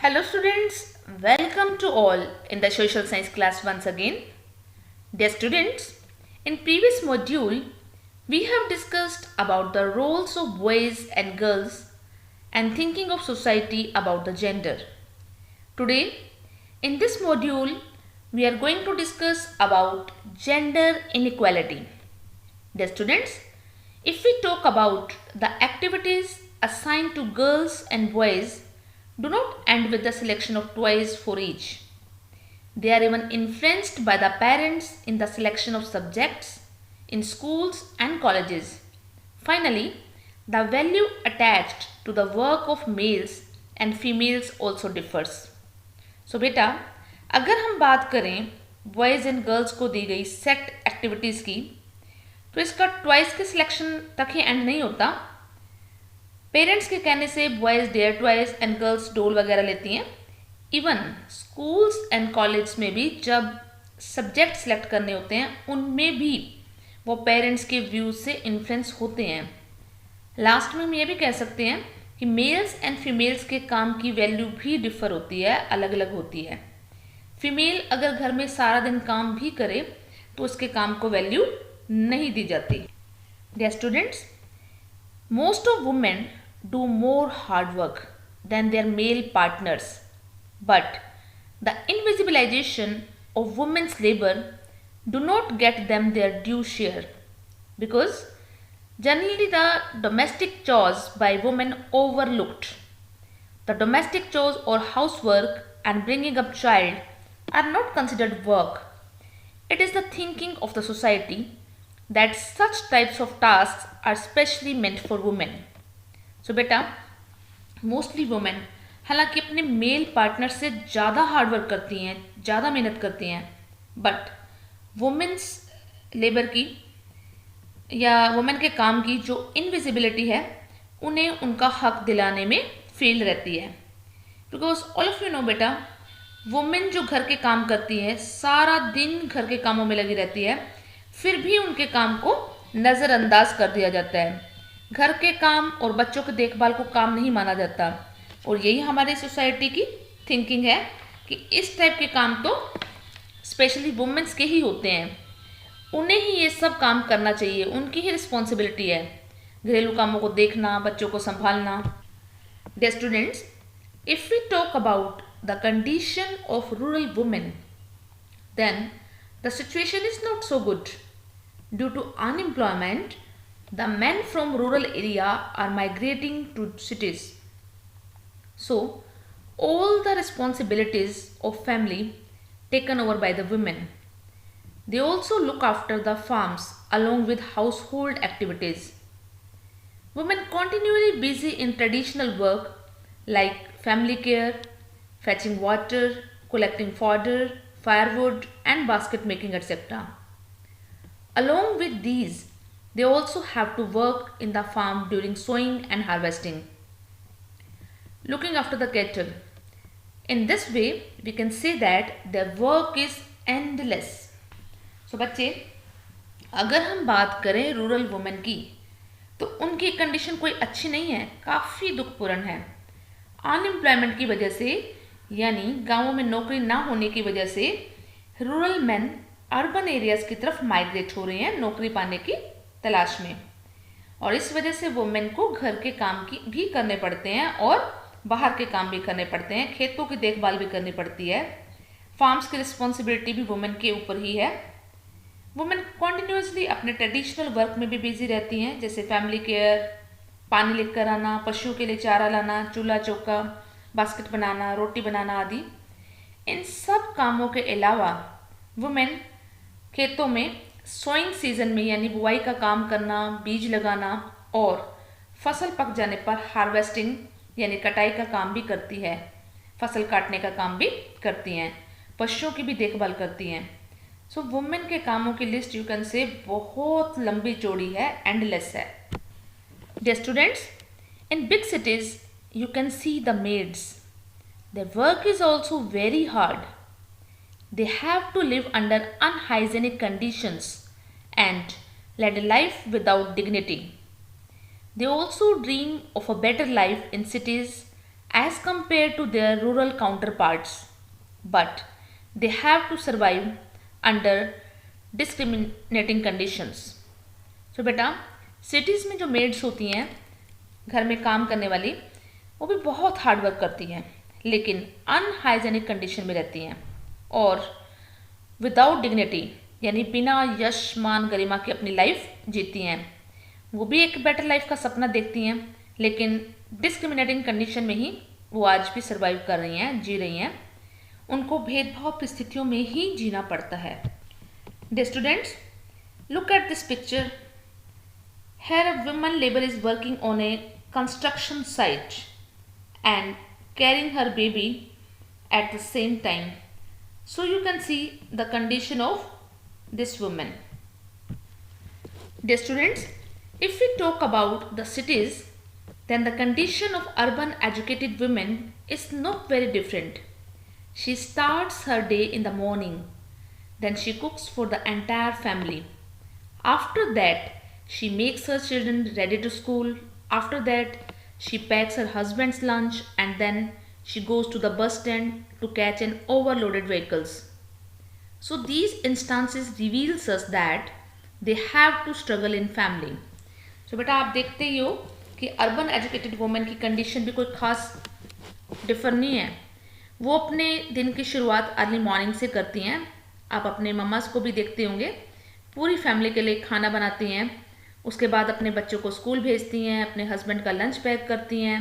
Hello students, welcome to all in the social science class once again. Dear students, in previous module we have discussed about the roles of boys and girls and thinking of society about the gender. Today in this module we are going to discuss about gender inequality. Dear students, if we talk about the activities assigned to girls and boys do not end with the selection of toys for each. They are even influenced by the parents in the selection of subjects in schools and colleges. Finally, the value attached to the work of males and females also differs. So बेटा, अगर हम बात करें boys and girls को दी गई set activities की, तो इसका ट्वाइस के सिलेक्शन तक ही एंड नहीं होता। पेरेंट्स के कहने से boys their toys and girls doll वगैरह लेती हैं। इवन स्कूल्स एंड कॉलेज में भी जब सब्जेक्ट सेलेक्ट करने होते हैं उनमें भी वो पेरेंट्स के व्यूज़ से इन्फ्लुएंस होते हैं। लास्ट में हम ये भी कह सकते हैं कि मेल्स एंड फीमेल्स के काम की वैल्यू भी डिफ़र होती है, अलग अलग होती है। फीमेल अगर घर में सारा दिन काम भी करे तो उसके काम को वैल्यू नहीं दी जाती। Dear students, most of women do more hard work than their male partners, but the invisibilization of women's labor do not get them their due share, because generally the domestic chores by women overlooked. The domestic chores or housework and bringing up child are not considered work. It is the thinking of the society that such types of tasks are specially meant for women. सो बेटा, mostly women हालांकि अपने male partner से ज़्यादा hard work करती हैं, ज़्यादा मेहनत करती हैं, बट वुमेन्स लेबर की या वुमेन के काम की जो इनविजिबिलिटी है उन्हें उनका हक दिलाने में फेल रहती है। Because all of you know बेटा, वुमेन जो घर के काम करती है, सारा दिन घर के कामों में लगी रहती है, फिर भी उनके काम को नज़रअंदाज कर दिया जाता है। घर के काम और बच्चों की देखभाल को काम नहीं माना जाता, और यही हमारी सोसाइटी की थिंकिंग है कि इस टाइप के काम तो स्पेशली वुमेन्स के ही होते हैं, उन्हें ही ये सब काम करना चाहिए, उनकी ही रिस्पॉन्सिबिलिटी है घरेलू कामों को देखना, बच्चों को संभालना। Dear students, if we talk about the condition of rural women, then the situation is not so good. Due to unemployment, the men from rural area are migrating to cities. So, all the responsibilities of family taken over by the women. They also look after the farms along with household activities. Women continually busy in traditional work like family care, fetching water, collecting fodder, firewood and basket making, etc. Along with these, they also have to work in the farm during sowing and harvesting, looking after the cattle. In this way, we can say that their work is endless. So बच्चे, अगर हम बात करें rural women की, तो उनकी condition कोई अच्छी नहीं है, काफ़ी दुखपूर्ण है। अनएम्प्लॉयमेंट की वजह से, यानी गांवों में नौकरी ना होने की वजह से रूरल मैन अर्बन एरियाज़ की तरफ माइग्रेट हो रहे हैं नौकरी पाने की तलाश में, और इस वजह से वुमेन को घर के काम की भी करने पड़ते हैं और बाहर के काम भी करने पड़ते हैं, खेतों की देखभाल भी करनी पड़ती है, फार्म्स की रिस्पॉन्सिबिलिटी भी वुमेन के ऊपर ही है। वुमेन कॉन्टिन्यूसली अपने ट्रेडिशनल वर्क में भी बिजी रहती हैं, जैसे फैमिली केयर, पानी लेकर आना, पशुओं के लिए चारा लाना, चूल्हा चौका, बास्केट बनाना, रोटी बनाना आदि। इन सब कामों के अलावा वुमेन खेतों में सोइंग सीजन में यानी बुआई का काम करना, बीज लगाना और फसल पक जाने पर हार्वेस्टिंग यानी कटाई का काम भी करती है, फसल काटने का काम भी करती हैं, पशुओं की भी देखभाल करती हैं। सो वुमेन के कामों की लिस्ट यू कैन से बहुत लंबी चौड़ी है, एंडलेस है। Dear students, in big cities you can see the maids, the work is also very hard. They have to live under unhygienic conditions and lead a life without dignity. They also dream of a better life in cities as compared to their rural counterparts, but they have to survive under discriminating conditions. So बेटा cities में जो maids होती हैं घर में काम करने वाली, वो भी बहुत हार्ड वर्क करती हैं लेकिन अनहाइजेनिक कंडीशन में रहती हैं और विदाउट डिग्निटी यानी बिना यश मान गरिमा की अपनी लाइफ जीती हैं। वो भी एक बेटर लाइफ का सपना देखती हैं लेकिन डिस्क्रिमिनेटिंग कंडीशन में ही वो आज भी सर्वाइव कर रही हैं, जी रही हैं। उनको भेदभाव परिस्थितियों में ही जीना पड़ता है। Dear students, look at this picture. Here a woman labor is working on a construction site and carrying her baby at the same time. So you can see the condition of this woman. Dear students, if we talk about the cities, then the condition of urban educated women is not very different. She starts her day in the morning, then she cooks for the entire family. After that, she makes her children ready to school. After that, she packs her husband's lunch and then she goes to the bus stand to catch an overloaded vehicles. So these instances reveals us that they have to struggle in family. So बेटा आप देखते ही हो कि urban educated women की condition भी कोई खास differ नहीं है। वो अपने दिन की शुरुआत अर्ली मॉर्निंग से करती हैं। आप अपने मम्मास को भी देखते होंगे, पूरी फैमिली के लिए खाना बनाती हैं, उसके बाद अपने बच्चों को स्कूल भेजती हैं, अपने हस्बैंड का लंच पैक करती हैं,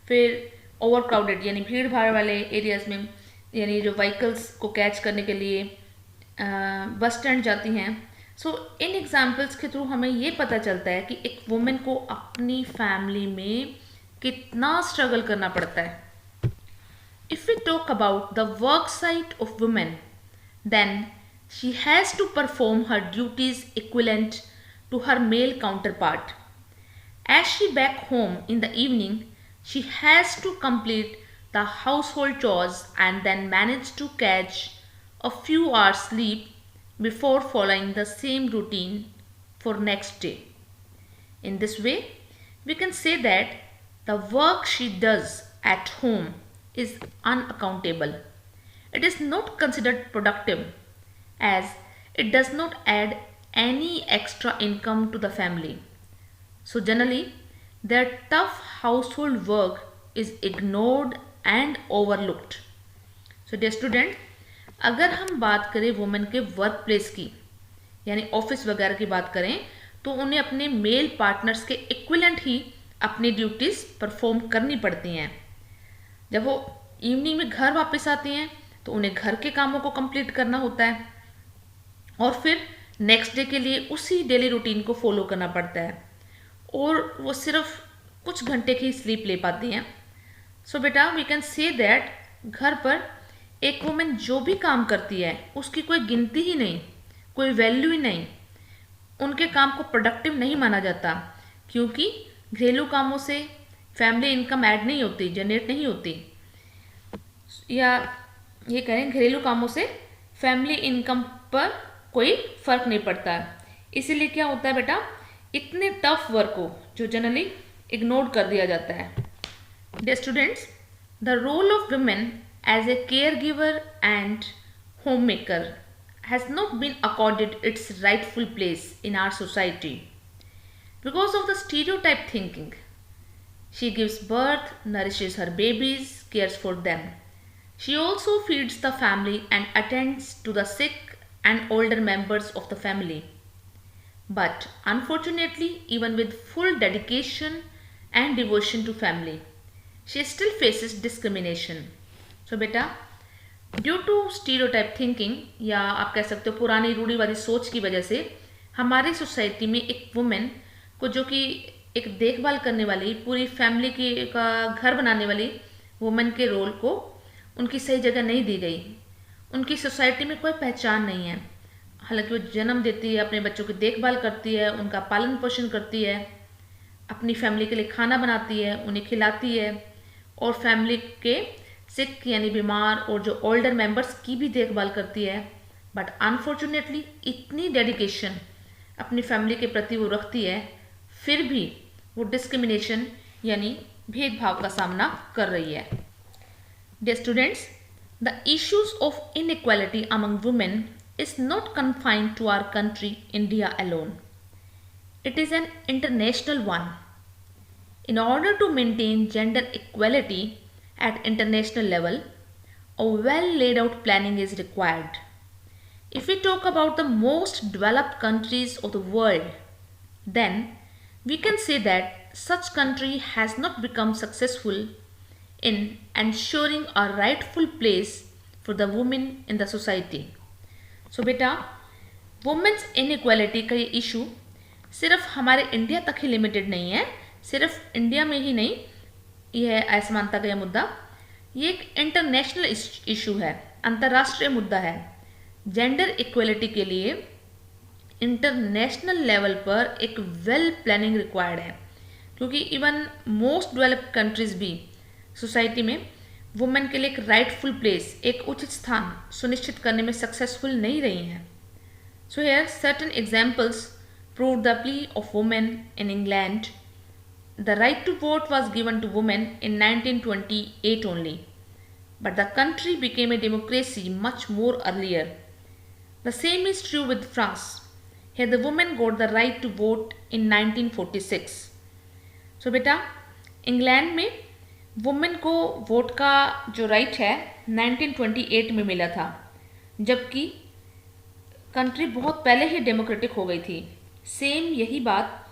फिर ओवर क्राउडेड यानी भीड़ भाड़ वाले एरियाज़ में यानी जो व्हीकल्स को कैच करने के लिए बस स्टैंड जाती हैं। सो इन एग्जाम्पल्स के थ्रू हमें ये पता चलता है कि एक वुमेन को अपनी फैमिली में कितना स्ट्रगल करना पड़ता है। If we talk about the work site of women, then she has to perform her duties equivalent to her male counterpart. As she back home in the evening, she has to complete the household chores and then manage to catch a few hours sleep before following the same routine for next day. In this way, we can say that the work she does at home is unaccountable. It is not considered productive as it does not add any extra income to the family. So generally, their tough household work is ignored and overlooked. So dear student, अगर हम बात करें women के work place की यानी office वगैरह की बात करें, तो उन्हें अपने मेल पार्टनर्स के इक्विवेलेंट ही अपनी ड्यूटीज़ परफॉर्म करनी पड़ती हैं। जब वो इवनिंग में घर वापस आती हैं तो उन्हें घर के कामों को कंप्लीट करना होता है और फिर नेक्स्ट डे के लिए उसी डेली रूटीन को फॉलो करना पड़ता है और वो सिर्फ कुछ घंटे की स्लीप ले पाती हैं। सो बेटा वी कैन से दैट घर पर एक वुमेन जो भी काम करती है उसकी कोई गिनती ही नहीं, कोई वैल्यू ही नहीं, उनके काम को प्रोडक्टिव नहीं माना जाता क्योंकि घरेलू कामों से फैमिली इनकम ऐड नहीं होती, जनरेट नहीं होती, या ये कहें घरेलू कामों से फैमिली इनकम पर कोई फर्क नहीं पड़ता है। इसीलिए क्या होता है बेटा, इतने टफ वर्क को जो जनरली इग्नोर कर दिया जाता है। Dear students, the role of women as a care giver and home maker has not been accorded its rightful place in our society because of the stereotype thinking. She gives birth, nourishes her babies, cares for them. She also feeds the family and attends to the sick and older members of the family. But unfortunately, even with full dedication and devotion to family, she still faces discrimination. So बेटा, due to stereotype thinking या आप कह सकते हो पुरानी रूढ़िवादी सोच की वजह से हमारी सोसाइटी में एक वुमेन को जो कि एक देखभाल करने वाली, पूरी फैमिली की का घर बनाने वाली वुमेन के रोल को उनकी सही जगह नहीं दी गई। उनकी सोसाइटी में कोई पहचान नहीं है। हालांकि वो जन्म देती है, अपने बच्चों की देखभाल करती है, उनका पालन पोषण करती है, अपनी फैमिली के लिए खाना बनाती है, उन्हें खिलाती है और फैमिली के सिक यानी बीमार और जो ओल्डर मेंबर्स की भी देखभाल करती है। बट अनफॉर्चुनेटली इतनी डेडिकेशन अपनी फैमिली के प्रति वो रखती है, फिर भी वो डिस्क्रिमिनेशन यानी भेदभाव का सामना कर रही है। Dear students, the issues of inequality among women is not confined to our country India alone. It is an international one. In order to maintain gender equality at international level, a well laid out planning is required. If we talk about the most developed countries of the world, then we can say that such country has not become successful in ensuring a rightful place for the women in the society. So बेटा, women's inequality का ये issue सिर्फ हमारे India तक ही limited नहीं है, सिर्फ India में ही नहीं, यह असमानता का यह मुद्दा, ये एक इंटरनेशनल इशू है, अंतर्राष्ट्रीय मुद्दा है। जेंडर इक्वलिटी के लिए इंटरनेशनल लेवल पर एक वेल प्लानिंग रिक्वायर्ड है, क्योंकि इवन मोस्ट डेवलप्ड कंट्रीज भी सोसाइटी में वुमेन के लिए एक राइटफुल प्लेस, एक उचित स्थान सुनिश्चित करने में सक्सेसफुल नहीं रही हैं। So here certain examples prove the plea of women in England. The right to vote was given to women in 1928 only, but the country became a democracy much more earlier. The same is true with France. Here the women got the right to vote in 1946. So बेटा, England में women को vote का जो right है 1928 में मिला था, जबकि कंट्री बहुत पहले ही डेमोक्रेटिक हो गई थी। सेम यही बात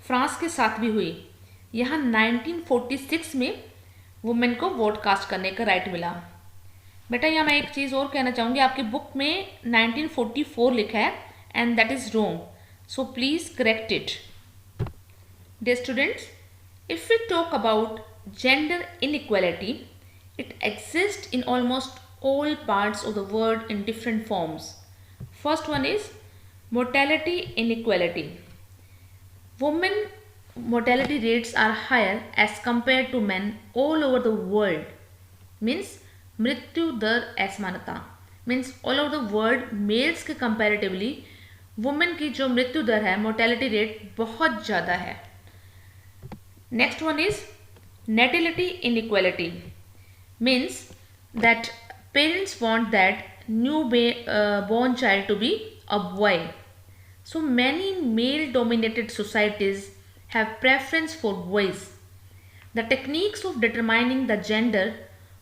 फ्रांस के साथ भी हुई। यहाँ 1946 में वुमेन को वोट कास्ट करने का राइट मिला। बेटा, यहाँ मैं एक चीज़ और कहना चाहूँगी, आपकी बुक में 1944 लिखा है and that is wrong, so please correct it. Dear students, if we talk about gender inequality, it exists in almost all parts of the world in different forms. First one is mortality inequality. Women mortality rates are higher as compared to men all over the world. Means मृत्यु दर असमानता, means all over the world males के comparatively women की जो मृत्यु दर है, mortality rate बहुत ज़्यादा है। Next one is natality inequality, means that parents want that born child to be a boy. So many male dominated societies have preference for boys. The techniques of determining the gender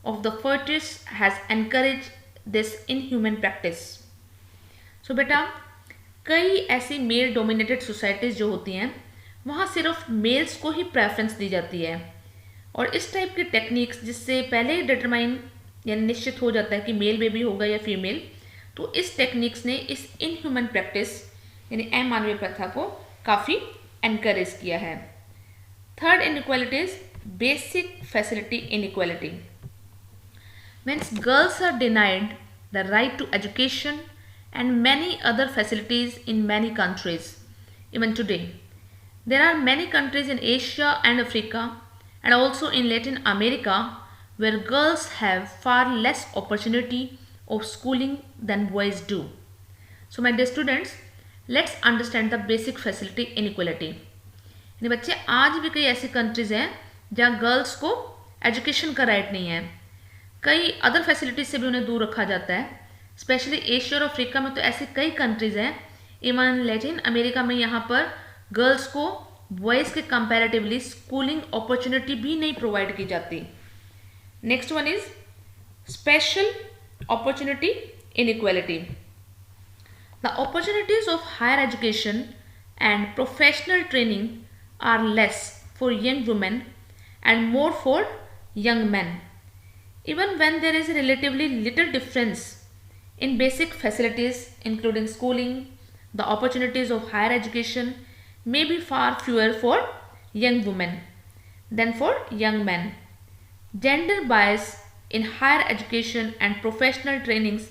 of the fetus has encouraged this inhuman practice. So बेटा, कई ऐसी male dominated societies जो होती हैं वहाँ सिर्फ mails को ही preference दी जाती है, और इस टाइप की टेक्निक्स जिससे पहले ही डिटरमाइन यानी निश्चित हो जाता है कि मेल बेबी होगा या फीमेल, तो इस टेक्निक्स ने इस इनह्यूमन प्रैक्टिस यानी अमानवीय प्रथा को काफ़ी एनकरेज किया है। Third inequality is basic facility inequality, means girls are denied the right to education and many other facilities in many countries even today. There are many countries in Asia and Africa and also in Latin America where girls have far less opportunity of schooling than boys do. So my dear students, let's understand the basic facility inequality. यानी बच्चे, आज भी कई ऐसी countries हैं जहाँ girls को education का राइट नहीं है, कई अदर फैसिलिटीज से भी उन्हें दूर रखा जाता है। स्पेशली एशिया और अफ्रीका में तो ऐसी कई कंट्रीज़ हैं, इवन लैटिन अमेरिका में यहाँ पर गर्ल्स को बॉयज़ के कंपैरेटिवली स्कूलिंग अपॉर्चुनिटी भी नहीं प्रोवाइड की जाती। Next one is special opportunity inequality. The opportunities of higher education and professional training are less for young women and more for young man, even when there is relatively little difference in basic facilities including schooling. The opportunities of higher education may be far fewer for young women than for young men. Gender bias in higher education and professional trainings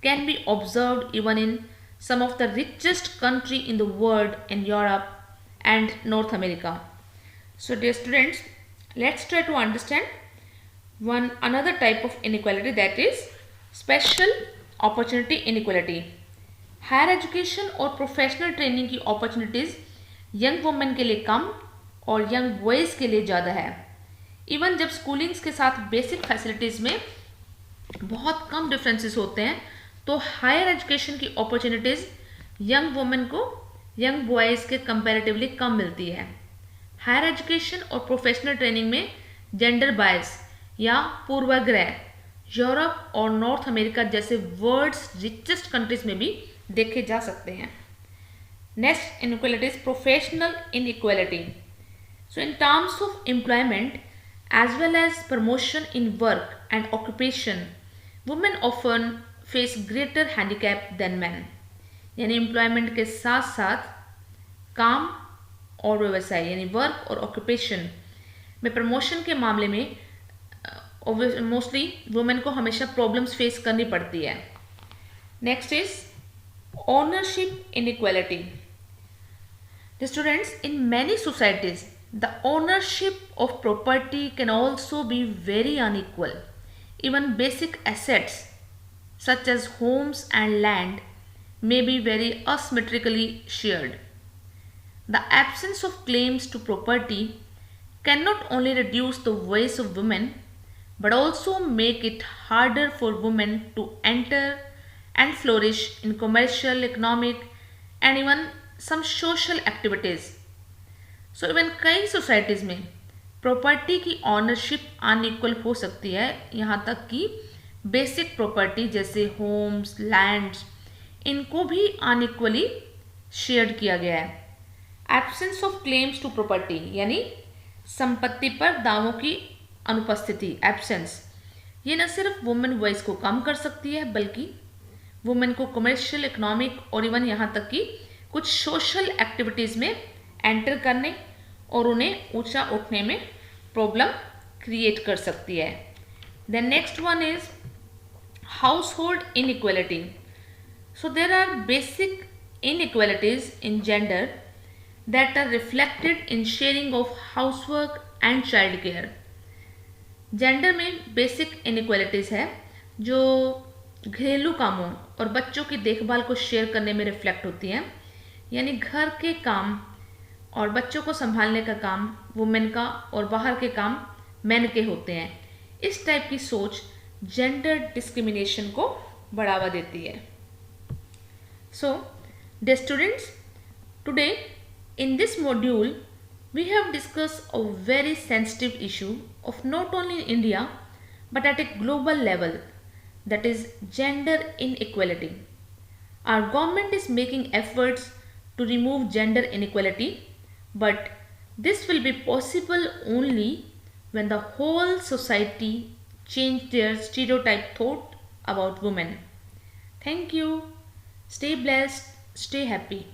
can be observed even in some of the richest country in the world in Europe and North America. So dear students, let's try to understand another type of inequality, that is special opportunity inequality. Higher education और professional training की opportunities young women के लिए कम और young boys के लिए ज़्यादा है। Even जब स्कूलिंग्स के साथ बेसिक फैसिलिटीज़ में बहुत कम डिफरेंसेस होते हैं, तो हायर एजुकेशन की अपॉर्चुनिटीज़ यंग वुमेन को यंग बॉयज़ के कंपैरेटिवली कम मिलती है। हायर एजुकेशन और प्रोफेशनल ट्रेनिंग में जेंडर बायस या पूर्वाग्रह यूरोप और नॉर्थ अमेरिका जैसे वर्ल्ड्स रिचेस्ट कंट्रीज में भी देखे जा सकते हैं। Next inequality is professional inequality. So in terms of employment as well as promotion in work and occupation, women often face greater handicap than men। यानी employment के साथ साथ काम और व्यवसाय यानी वर्क और ऑक्यूपेशन में प्रमोशन के मामले में मोस्टली वुमेन को हमेशा प्रॉब्लम्स फेस करनी पड़ती है। Next is ownership inequality. Students, in many societies, the ownership of property can also be very unequal. Even basic assets such as homes and land may be very asymmetrically shared. The absence of claims to property can not only reduce the voice of women but also make it harder for women to enter and flourish in commercial, economic and even some social activities. So even कई societies में property की ownership unequal हो सकती है, यहाँ तक कि basic property जैसे होम्स, लैंड्स, इनको भी अनइक्वली शेयर किया गया है। Absence of claims to property यानी संपत्ति पर दावों की अनुपस्थिति, एब्सेंस, ये न सिर्फ वुमेन वॉइस को कम कर सकती है बल्कि वुमेन को कमर्शियल, इकोनॉमिक और इवन यहाँ तक कि कुछ सोशल एक्टिविटीज़ में एंटर करने और उन्हें ऊंचा उठने में प्रॉब्लम क्रिएट कर सकती है। Then next one is household inequality. So there are basic inequalities in gender that are reflected in sharing of housework and child care. Gender में बेसिक इनइक्वालिटीज है जो घरेलू कामों और बच्चों की देखभाल को शेयर करने में रिफ्लेक्ट होती हैं, यानी घर के काम और बच्चों को संभालने का काम वुमेन का और बाहर के काम मेन के होते हैं। इस टाइप की सोच जेंडर डिस्क्रिमिनेशन को बढ़ावा देती है। So dear students, today in this module we have discussed a very sensitive issue of not only in India but at a global level, that is gender inequality. Our government is making efforts to remove gender inequality, but this will be possible only when the whole society change their stereotype thought about women. Thank you. Stay blessed, stay happy.